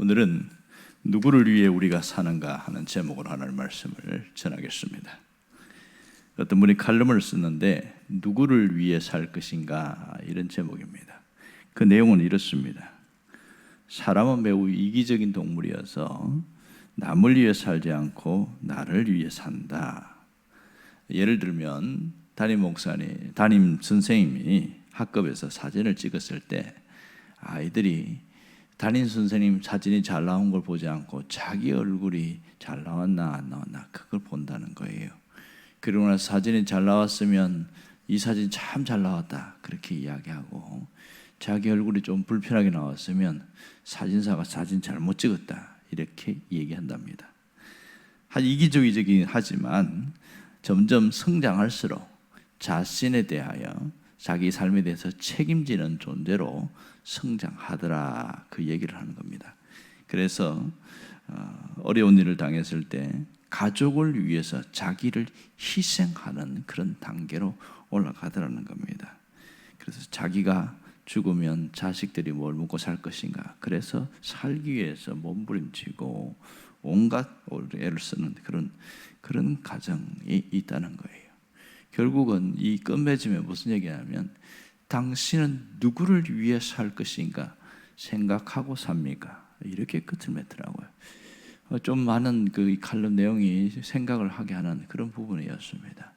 오늘은 누구를 위해 우리가 사는가 하는 제목으로 하나님 말씀을 전하겠습니다. 어떤 분이 칼럼을 썼는데 누구를 위해 살 것인가 이런 제목입니다. 그 내용은 이렇습니다. 사람은 매우 이기적인 동물이어서 남을 위해 살지 않고 나를 위해 산다. 예를 들면 담임 선생님이 학급에서 사진을 찍었을 때 아이들이 담임 선생님 사진이 잘 나온 걸 보지 않고 자기 얼굴이 잘 나왔나 안 나왔나 그걸 본다는 거예요. 그러고 나서 사진이 잘 나왔으면 이 사진 참 잘 나왔다 그렇게 이야기하고, 자기 얼굴이 좀 불편하게 나왔으면 사진사가 사진 잘못 찍었다 이렇게 얘기한답니다. 이기적이긴 하지만 점점 성장할수록 자신에 대하여 자기 삶에 대해서 책임지는 존재로 성장하더라 그 얘기를 하는 겁니다. 그래서 어려운 일을 당했을 때 가족을 위해서 자기를 희생하는 그런 단계로 올라가더라는 겁니다. 그래서 자기가 죽으면 자식들이 뭘 먹고 살 것인가, 그래서 살기 위해서 몸부림치고 온갖 애를 쓰는 그런 가정이 있다는 거예요. 결국은 이 끝맺음에 무슨 얘기냐면, 당신은 누구를 위해 살 것인가 생각하고 삽니까? 이렇게 끝을 맺더라고요. 좀 많은 그 칼럼 내용이 생각을 하게 하는 그런 부분이었습니다.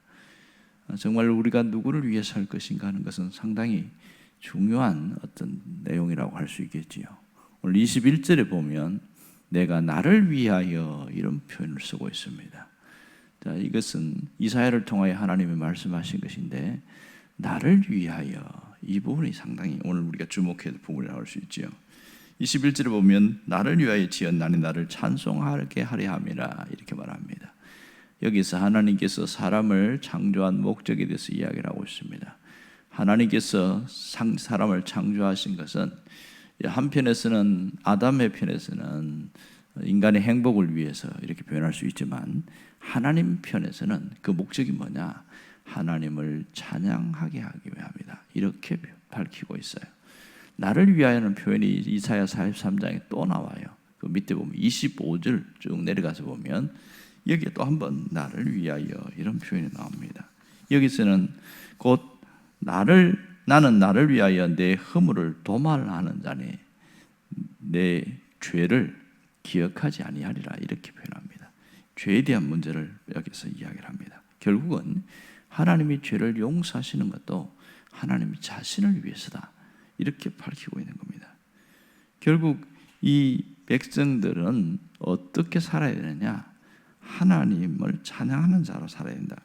정말 우리가 누구를 위해 살 것인가 하는 것은 상당히 중요한 어떤 내용이라고 할 수 있겠지요. 오늘 21절에 보면 내가 나를 위하여 이런 표현을 쓰고 있습니다. 자, 이것은 이사야를 통하여 하나님이 말씀하신 것인데, 나를 위하여 이 부분이 상당히 오늘 우리가 주목해야 될 부분이라고 할 수 있지요. 21절에 보면 나를 위하여 지었나니 나를 찬송하게 하려 함이라 이렇게 말합니다. 여기서 하나님께서 사람을 창조한 목적에 대해서 이야기를 하고 있습니다. 하나님께서 사람을 창조하신 것은 한편에서는 아담의 편에서는 인간의 행복을 위해서 이렇게 표현할 수 있지만, 하나님 편에서는 그 목적이 뭐냐? 하나님을 찬양하게 하기 위함이다 이렇게 밝히고 있어요. 나를 위하여는 표현이 이사야 43장에 또 나와요. 그 밑에 보면 25절 쭉 내려가서 보면 여기에 또 한번 나를 위하여 이런 표현이 나옵니다. 여기서는 곧 나는 나를 위하여 내 허물을 도말하는 자니 내 죄를 기억하지 아니하리라 이렇게 표현합니다. 죄에 대한 문제를 여기서 이야기를 합니다. 결국은 하나님이 죄를 용서하시는 것도 하나님 자신을 위해서다 이렇게 밝히고 있는 겁니다. 결국 이 백성들은 어떻게 살아야 되느냐? 하나님을 찬양하는 자로 살아야 된다.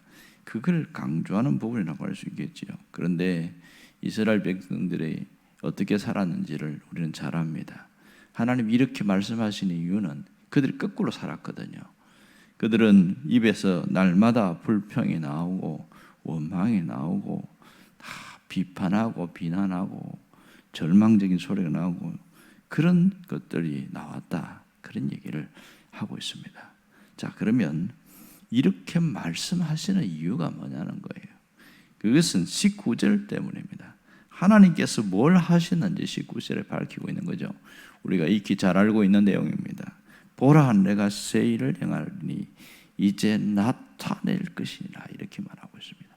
그걸 강조하는 부분이라고 할 수 있겠지요. 그런데 이스라엘 백성들이 어떻게 살았는지를 우리는 잘 압니다. 하나님이 이렇게 말씀하시는 이유는 그들이 거꾸로 살았거든요. 그들은 입에서 날마다 불평이 나오고 원망이 나오고 다 비판하고 비난하고 절망적인 소리가 나오고 그런 것들이 나왔다, 그런 얘기를 하고 있습니다. 자, 그러면 이렇게 말씀하시는 이유가 뭐냐는 거예요. 그것은 19절 때문입니다. 하나님께서 뭘 하시는지 19절에 밝히고 있는 거죠. 우리가 익히 잘 알고 있는 내용입니다. 보라, 내가 새 일을 행하리니 이제 나타낼 것이니라 이렇게 말하고 있습니다.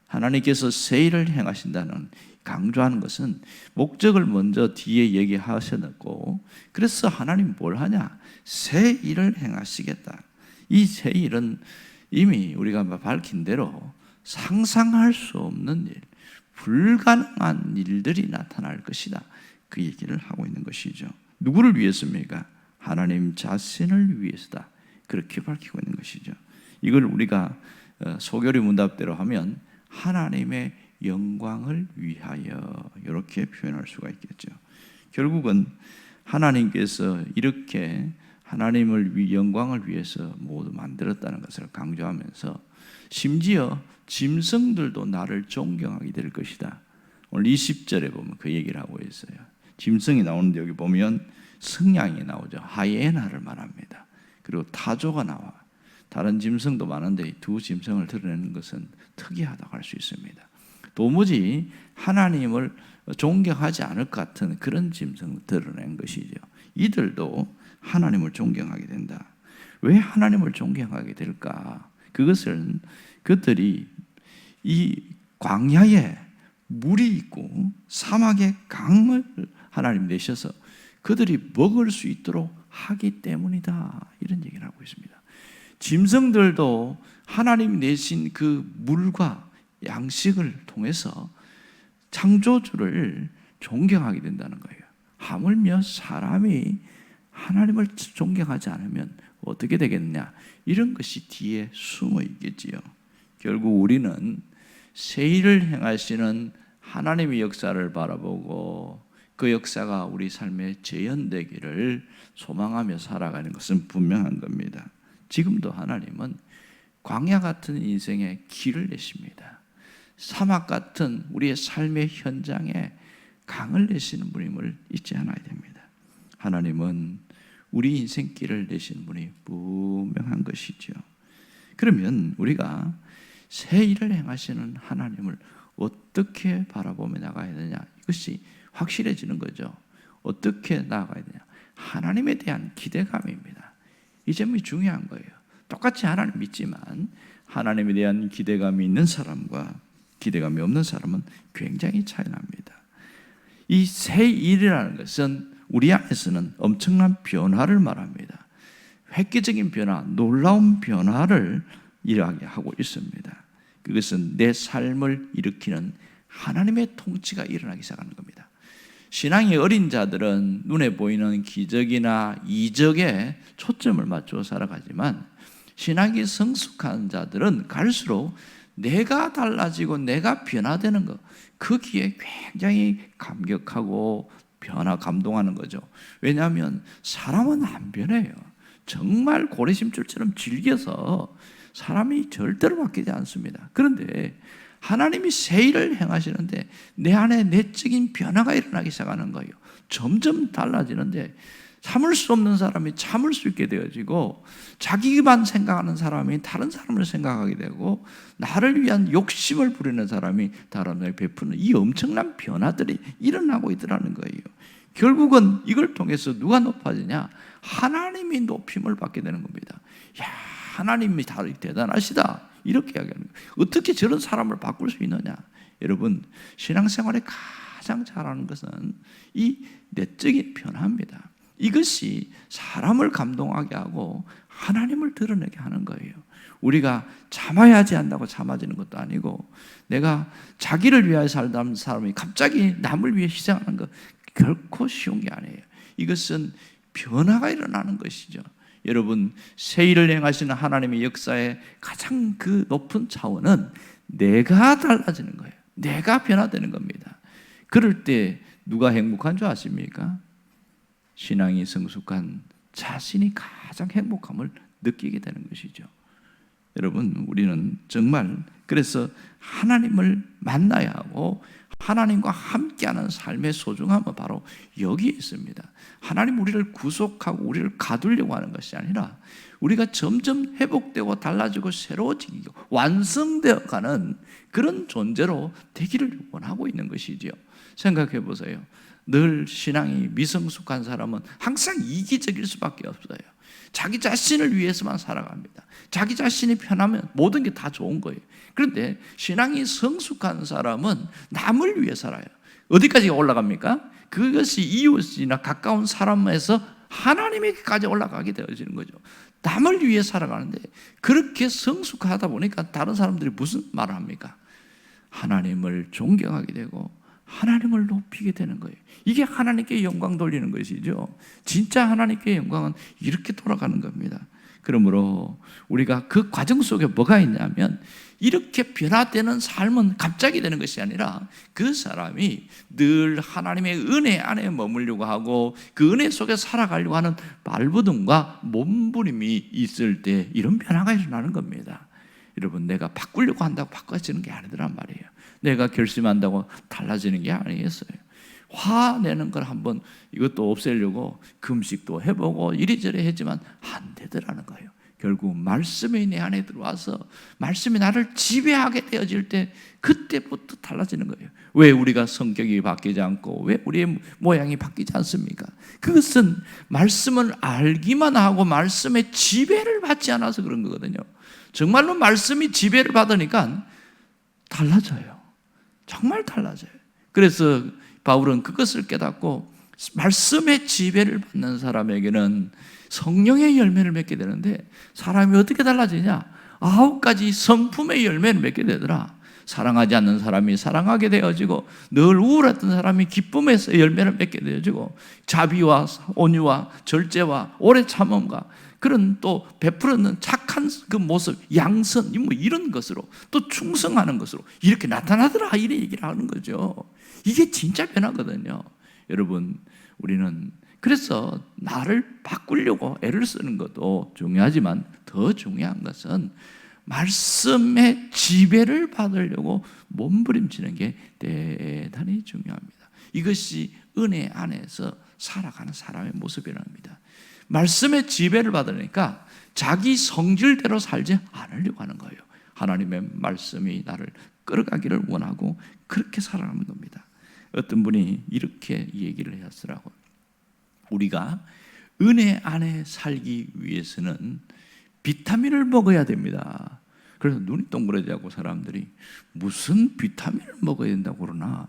하나님께서 새 일을 행하신다는 강조하는 것은 목적을 먼저 뒤에 얘기하셔놓고, 그래서 하나님 뭘 하냐? 새 일을 행하시겠다. 이 새 일은 이미 우리가 밝힌 대로 상상할 수 없는 일, 불가능한 일들이 나타날 것이다. 그 얘기를 하고 있는 것이죠. 누구를 위해서입니까? 하나님 자신을 위해서다. 그렇게 밝히고 있는 것이죠. 이걸 우리가 소교리 문답대로 하면 하나님의 영광을 위하여 이렇게 표현할 수가 있겠죠. 결국은 하나님께서 이렇게 하나님을 영광을 위해서 모두 만들었다는 것을 강조하면서 심지어 짐승들도 나를 존경하게 될 것이다. 오늘 20절에 보면 그 얘기를 하고 있어요. 짐승이 나오는데 여기 보면 승냥이 나오죠. 하이에나를 말합니다. 그리고 타조가 나와. 다른 짐승도 많은데 두 짐승을 드러내는 것은 특이하다고 할 수 있습니다. 도무지 하나님을 존경하지 않을 것 같은 그런 짐승을 드러낸 것이죠. 이들도 하나님을 존경하게 된다. 왜 하나님을 존경하게 될까? 그것은 그들이 이 광야에 물이 있고 사막에 강을 하나님 내셔서 그들이 먹을 수 있도록 하기 때문이다. 이런 얘기를 하고 있습니다. 짐승들도 하나님 내신 그 물과 양식을 통해서 창조주를 존경하게 된다는 거예요. 하물며 사람이 하나님을 존경하지 않으면 어떻게 되겠느냐? 이런 것이 뒤에 숨어 있겠지요. 결국 우리는 새 일을 행하시는 하나님의 역사를 바라보고 그 역사가 우리 삶에 재현되기를 소망하며 살아가는 것은 분명한 겁니다. 지금도 하나님은 광야 같은 인생에 길을 내십니다. 사막 같은 우리의 삶의 현장에 강을 내시는 분임을 잊지 않아야 됩니다. 하나님은 우리 인생길을 내시는 분이 분명한 것이죠. 그러면 우리가 새 일을 행하시는 하나님을 어떻게 바라보며 나가야 되냐? 이것이 확실해지는 거죠. 어떻게 나아가야 되냐? 하나님에 대한 기대감입니다. 이 점이 중요한 거예요. 똑같이 하나님 믿지만 하나님에 대한 기대감이 있는 사람과 기대감이 없는 사람은 굉장히 차이 납니다. 이 새 일이라는 것은 우리 안에서는 엄청난 변화를 말합니다. 획기적인 변화, 놀라운 변화를 이야기하고 있습니다. 그것은 내 삶을 일으키는 하나님의 통치가 일어나기 시작하는 겁니다. 신앙이 어린 자들은 눈에 보이는 기적이나 이적에 초점을 맞추어 살아가지만 신앙이 성숙한 자들은 갈수록 내가 달라지고 내가 변화되는 것, 거기에 굉장히 감격하고 감동하는 거죠. 왜냐하면 사람은 안 변해요. 정말 고래심줄처럼 질겨서 사람이 절대로 바뀌지 않습니다. 그런데 하나님이 새 일을 행하시는데 내 안에 내적인 변화가 일어나기 시작하는 거예요. 점점 달라지는데 참을 수 없는 사람이 참을 수 있게 되어지고 자기만 생각하는 사람이 다른 사람을 생각하게 되고 나를 위한 욕심을 부리는 사람이 다른 사람에게 베푸는 이 엄청난 변화들이 일어나고 있더라는 거예요. 결국은 이걸 통해서 누가 높아지냐? 하나님이 높임을 받게 되는 겁니다. 야, 하나님이 대단하시다 이렇게 이야기하는 거예요. 어떻게 저런 사람을 바꿀 수 있느냐? 여러분, 신앙생활에 가장 잘하는 것은 이 내적인 변화입니다. 이것이 사람을 감동하게 하고 하나님을 드러내게 하는 거예요. 우리가 참아야지 한다고 참아지는 것도 아니고 내가 자기를 위하여 살던 사람이 갑자기 남을 위해 희생하는 것 결코 쉬운 게 아니에요. 이것은 변화가 일어나는 것이죠. 여러분, 새 일을 행하시는 하나님의 역사의 가장 그 높은 차원은 내가 달라지는 거예요. 내가 변화되는 겁니다. 그럴 때 누가 행복한 줄 아십니까? 신앙이 성숙한 자신이 가장 행복함을 느끼게 되는 것이죠. 여러분, 우리는 정말 그래서 하나님을 만나야 하고 하나님과 함께하는 삶의 소중함은 바로 여기에 있습니다. 하나님 우리를 구속하고 우리를 가두려고 하는 것이 아니라 우리가 점점 회복되고 달라지고 새로워지고 완성되어가는 그런 존재로 되기를 원하고 있는 것이지요. 생각해 보세요. 늘 신앙이 미성숙한 사람은 항상 이기적일 수밖에 없어요. 자기 자신을 위해서만 살아갑니다. 자기 자신이 편하면 모든 게 다 좋은 거예요. 그런데 신앙이 성숙한 사람은 남을 위해 살아요. 어디까지 올라갑니까? 그것이 이웃이나 가까운 사람에서 하나님에게까지 올라가게 되어지는 거죠. 남을 위해 살아가는데 그렇게 성숙하다 보니까 다른 사람들이 무슨 말을 합니까? 하나님을 존경하게 되고 하나님을 높이게 되는 거예요. 이게 하나님께 영광 돌리는 것이죠. 진짜 하나님께 영광은 이렇게 돌아가는 겁니다. 그러므로 우리가 그 과정 속에 뭐가 있냐면 이렇게 변화되는 삶은 갑자기 되는 것이 아니라 그 사람이 늘 하나님의 은혜 안에 머물려고 하고 그 은혜 속에 살아가려고 하는 발버둥과 몸부림이 있을 때 이런 변화가 일어나는 겁니다. 여러분, 내가 바꾸려고 한다고 바꿔지는 게 아니더란 말이에요. 내가 결심한다고 달라지는 게 아니겠어요. 화내는 걸 한번 이것도 없애려고 금식도 해보고 이리저리 했지만 안 되더라는 거예요. 결국 말씀이 내 안에 들어와서 말씀이 나를 지배하게 되어질 때 그때부터 달라지는 거예요. 왜 우리가 성격이 바뀌지 않고 왜 우리의 모양이 바뀌지 않습니까? 그것은 말씀을 알기만 하고 말씀의 지배를 받지 않아서 그런 거거든요. 정말로 말씀이 지배를 받으니까 달라져요. 정말 달라져요. 그래서 바울은 그것을 깨닫고 말씀의 지배를 받는 사람에게는 성령의 열매를 맺게 되는데, 사람이 어떻게 달라지냐? 9가지 성품의 열매를 맺게 되더라. 사랑하지 않는 사람이 사랑하게 되어지고, 늘 우울했던 사람이 기쁨에서 열매를 맺게 되어지고, 자비와 온유와 절제와 오래 참음과 그런 또 베풀는 착한 그 모습, 양선, 뭐 이런 것으로 또 충성하는 것으로 이렇게 나타나더라, 이런 얘기를 하는 거죠. 이게 진짜 변화거든요. 여러분, 우리는 그래서 나를 바꾸려고 애를 쓰는 것도 중요하지만 더 중요한 것은 말씀의 지배를 받으려고 몸부림치는 게 대단히 중요합니다. 이것이 은혜 안에서 살아가는 사람의 모습이랍니다. 말씀의 지배를 받으니까 자기 성질대로 살지 않으려고 하는 거예요. 하나님의 말씀이 나를 끌어가기를 원하고 그렇게 살아가는 겁니다. 어떤 분이 이렇게 얘기를 하시더라고요. 우리가 은혜 안에 살기 위해서는 비타민을 먹어야 됩니다. 그래서 눈이 동그래지고 사람들이 무슨 비타민을 먹어야 된다고 그러나,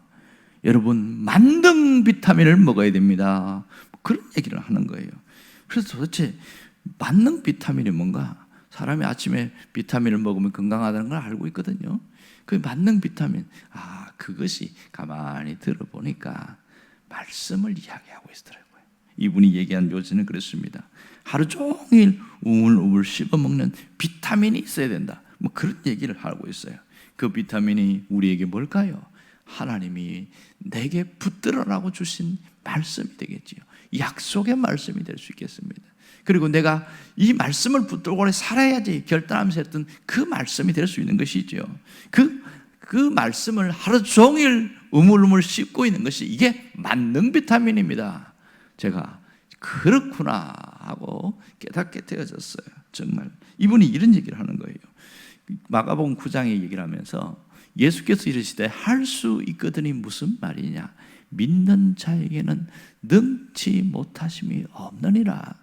여러분, 만능 비타민을 먹어야 됩니다. 그런 얘기를 하는 거예요. 그래서 도대체 만능 비타민이 뭔가? 사람이 아침에 비타민을 먹으면 건강하다는 걸 알고 있거든요. 그 만능 비타민, 그것이 가만히 들어보니까 말씀을 이야기하고 있더라고요. 이분이 얘기한 요지는 그렇습니다. 하루 종일 우물우물 씹어먹는 비타민이 있어야 된다, 뭐 그런 얘기를 하고 있어요. 그 비타민이 우리에게 뭘까요? 하나님이 내게 붙들어라고 주신 말씀이 되겠지요. 약속의 말씀이 될 수 있겠습니다. 그리고 내가 이 말씀을 붙들고 살아야지 결단하면서 했던 그 말씀이 될 수 있는 것이죠. 그 말씀을 하루 종일 우물우물 씹고 있는 것이 이게 만능 비타민입니다. 제가 그렇구나 하고 깨닫게 되어졌어요. 정말 이분이 이런 얘기를 하는 거예요. 마가복음 9장에 얘기를 하면서 예수께서 이르시되 할 수 있거든이 무슨 말이냐? 믿는 자에게는 능치 못하심이 없느니라.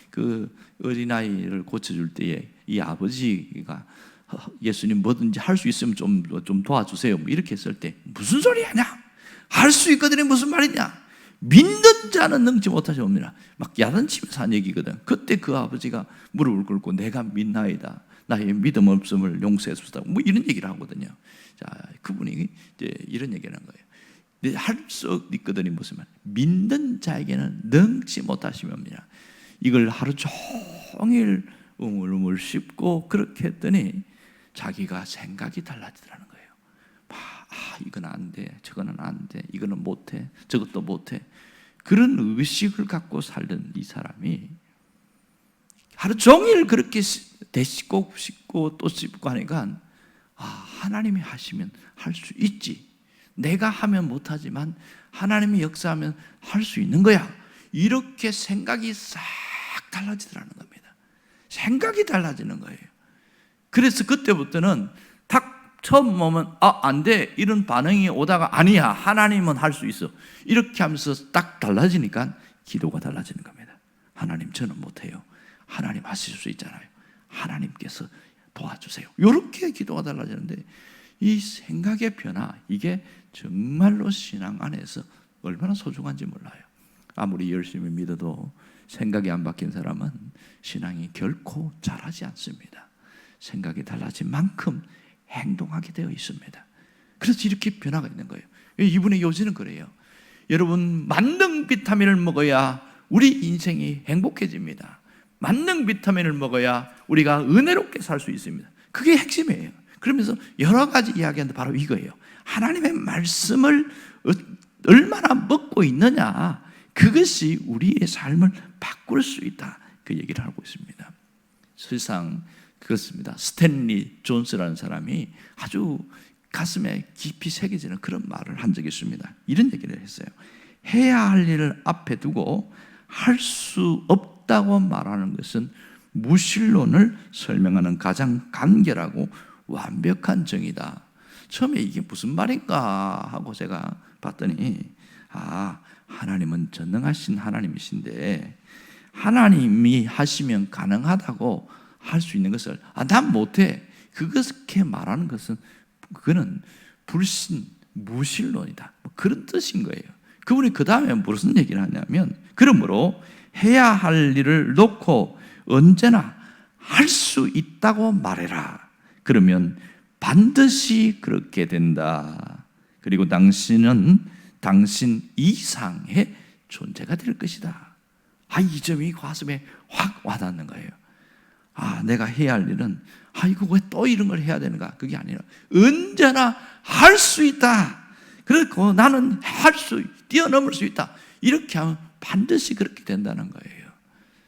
그 어린아이를 고쳐줄 때에 이 아버지가 예수님 뭐든지 할 수 있으면 좀 도와주세요, 뭐 이렇게 했을 때 무슨 소리 하냐? 할 수 있거든이 무슨 말이냐? 믿는 자는 능치 못하심이 없느니라. 막 야단치면서 한 얘기거든. 그때 그 아버지가 무릎을 꿇고 내가 믿나이다, 나의 믿음 없음을 용서해 주소서, 뭐 이런 얘기를 하거든요. 자, 그분이 이제 이런 얘기를 하는 거예요. 할 수 있거든이 무슨 말? 믿는 자에게는 능치 못하심이 없느니라. 이걸 하루 종일 우물우물 씹고 그렇게 했더니 자기가 생각이 달라지더라는 거예요. 이건 안 돼, 저거는 안 돼, 이거는 못해, 저것도 못해. 그런 의식을 갖고 살던 이 사람이 하루 종일 그렇게 되씹고 씹고 또 씹고 하니까 하나님이 하시면 할 수 있지, 내가 하면 못하지만 하나님이 역사하면 할 수 있는 거야, 이렇게 생각이 싹 달라지더라는 겁니다. 생각이 달라지는 거예요. 그래서 그때부터는 딱 처음 보면 안 돼, 이런 반응이 오다가 아니야, 하나님은 할 수 있어, 이렇게 하면서 딱 달라지니까 기도가 달라지는 겁니다. 하나님, 저는 못해요. 하나님 하실 수 있잖아요. 하나님께서 도와주세요. 이렇게 기도가 달라지는데, 이 생각의 변화, 이게 정말로 신앙 안에서 얼마나 소중한지 몰라요. 아무리 열심히 믿어도 생각이 안 바뀐 사람은 신앙이 결코 자라지 않습니다. 생각이 달라진 만큼 행동하게 되어 있습니다. 그래서 이렇게 변화가 있는 거예요. 이분의 요지는 그래요. 여러분, 만능 비타민을 먹어야 우리 인생이 행복해집니다. 만능 비타민을 먹어야 우리가 은혜롭게 살 수 있습니다. 그게 핵심이에요. 그러면서 여러 가지 이야기하는데 바로 이거예요. 하나님의 말씀을 얼마나 먹고 있느냐, 그것이 우리의 삶을 바꿀 수 있다, 그 얘기를 하고 있습니다. 실상 그렇습니다. 스탠리 존스라는 사람이 아주 가슴에 깊이 새겨지는 그런 말을 한 적이 있습니다. 이런 얘기를 했어요. 해야 할 일을 앞에 두고 할 수 없다고 말하는 것은 무신론을 설명하는 가장 간결하고 완벽한 정의다. 처음에 이게 무슨 말인가 하고 제가 봤더니 하나님은 전능하신 하나님이신데 하나님이 하시면 가능하다고 할 수 있는 것을 난 못해, 그렇게 말하는 것은 그거는 불신, 무신론이다, 그런 뜻인 거예요. 그분이 그 다음에 무슨 얘기를 하냐면, 그러므로 해야 할 일을 놓고 언제나 할 수 있다고 말해라. 그러면 반드시 그렇게 된다. 그리고 당신은 당신 이상의 존재가 될 것이다. 이 점이 가슴에 확 와닿는 거예요. 내가 해야 할 일은 이거 왜 또 이런 걸 해야 되는가? 그게 아니라 언제나 할 수 있다. 그리고 나는 뛰어넘을 수 있다. 이렇게 하면 반드시 그렇게 된다는 거예요.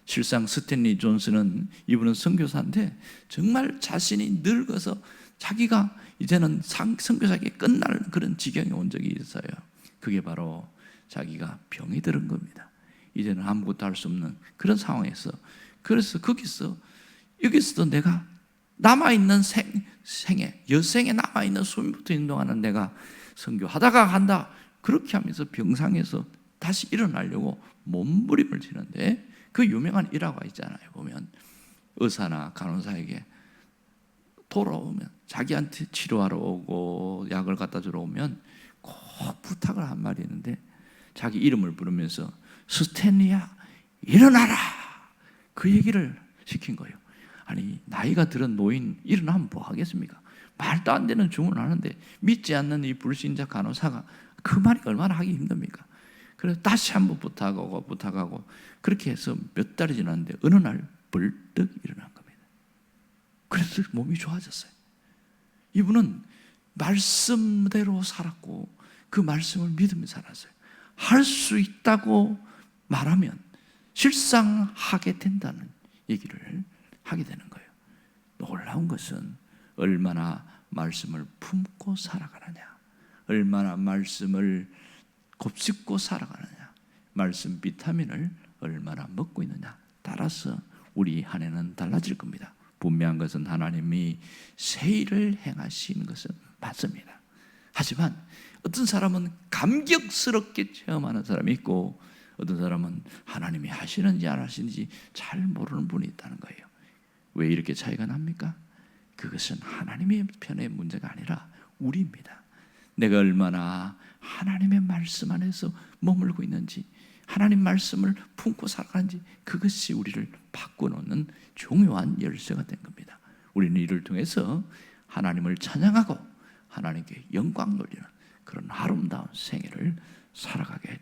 실상 스탠리 존슨은, 이분은 선교사인데 정말 자신이 늙어서 자기가 이제는 선교사에게 끝날 그런 지경에 온 적이 있어요. 그게 바로 자기가 병이 들은 겁니다. 이제는 아무것도 할 수 없는 그런 상황에서, 그래서 여기서도 내가 남아있는 여생에 남아있는 수명부터 인동하는 내가 선교하다가 간다, 그렇게 하면서 병상에서 다시 일어나려고 몸부림을 치는데, 그 유명한 일화가 있잖아요. 보면 의사나 간호사에게 돌아오면, 자기한테 치료하러 오고 약을 갖다 주러 오면 꼭 부탁을 한 말이 있는데, 자기 이름을 부르면서 스탠리야 일어나라, 그 얘기를 시킨 거예요. 나이가 들은 노인 일어나면 뭐 하겠습니까? 말도 안 되는 주문을 하는데 믿지 않는 이 불신자 간호사가 그 말이 얼마나 하기 힘듭니까? 그래서 다시 한번 부탁하고 그렇게 해서 몇 달이 지났는데 어느 날 벌떡 일어난 겁니다. 그래서 몸이 좋아졌어요. 이분은 말씀대로 살았고 그 말씀을 믿으며 살았어요. 할 수 있다고 말하면 실상 하게 된다는 얘기를 하게 되는 거예요. 놀라운 것은 얼마나 말씀을 품고 살아가느냐, 얼마나 말씀을 곱씹고 살아가느냐, 말씀 비타민을 얼마나 먹고 있느냐 따라서 우리 한 해는 달라질 겁니다. 분명한 것은 하나님이 새 일을 행하시는 것은 맞습니다. 하지만 어떤 사람은 감격스럽게 체험하는 사람이 있고, 어떤 사람은 하나님이 하시는지 안 하시는지 잘 모르는 분이 있다는 거예요. 왜 이렇게 차이가 납니까? 그것은 하나님의 편의 문제가 아니라 우리입니다. 내가 얼마나 하나님의 말씀 안에서 머물고 있는지, 하나님 말씀을 품고 살아가는지, 그것이 우리를 바꿔놓는 중요한 열쇠가 된 겁니다. 우리는 이를 통해서 하나님을 찬양하고 하나님께 영광 돌리는 그런 아름다운 생애를 살아가게